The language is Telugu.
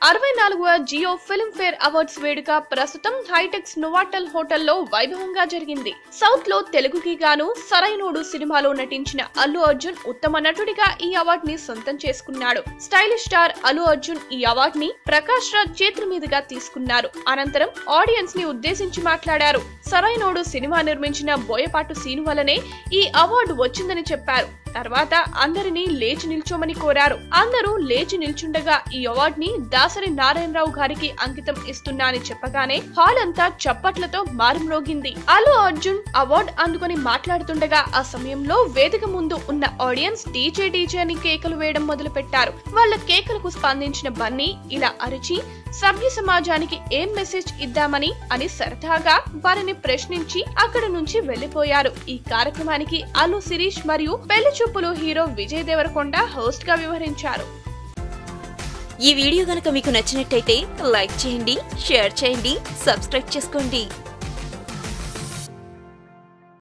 64వ జియో ఫిల్మ్ ఫేర్ అవార్డ్స్ వేడుక ప్రస్తుతం హైటెక్స్ నోవాటెల్ హోటల్లో వైభవంగా జరిగింది. సౌత్ లో తెలుగుకి గాను సరైనోడు సినిమాలో నటించిన అల్లు అర్జున్ ఉత్తమ నటుడిగా ఈ అవార్డ్ ని సొంతం చేసుకున్నాడు. స్టైలిష్ స్టార్ అల్లు అర్జున్ ఈ అవార్డ్ ని ప్రకాష్ రాజ్ చేతుల మీదుగా తీసుకున్నారు. అనంతరం ఆడియన్స్ ని ఉద్దేశించి మాట్లాడారు. సరైనోడు సినిమా నిర్మించిన బోయపాటి సీను వల్లనే ఈ అవార్డు వచ్చిందని చెప్పారు. తర్వాత అందరినీ లేచి నిల్చోమని కోరారు. అందరూ లేచి నిల్చుండగా ఈ అవార్డ్ ని దాసరి నారాయణరావు గారికి అంకితం ఇస్తున్నా అని చెప్పగానే హాల్ అంతా చప్పట్లతో మారుమ్రోగింది. అల్లు అర్జున్ అవార్డ్ అందుకొని మాట్లాడుతుండగా ఆ సమయంలో వేదిక ముందు ఉన్న ఆడియన్స్ డీజే అని కేకలు వేయడం మొదలు పెట్టారు. వాళ్ళ కేకలకు స్పందించిన బన్నీ ఇలా అరిచి సభ్య సమాజానికి ఏం మెసేజ్ ఇద్దామని అని సరదాగా వారిని ప్రశ్నించి అక్కడ నుంచి వెళ్లిపోయారు. ఈ కార్యక్రమానికి అల్లు శిరీష్ మరియు పెళ్లి చూపులు హీరో విజయ్ దేవరకొండ హోస్ట్ గా వ్యవహరించారు. ఈ వీడియో గనుక మీకు నచ్చినట్టయితే లైక్ చేయండి, షేర్ చేయండి, సబ్స్క్రైబ్ చేసుకోండి.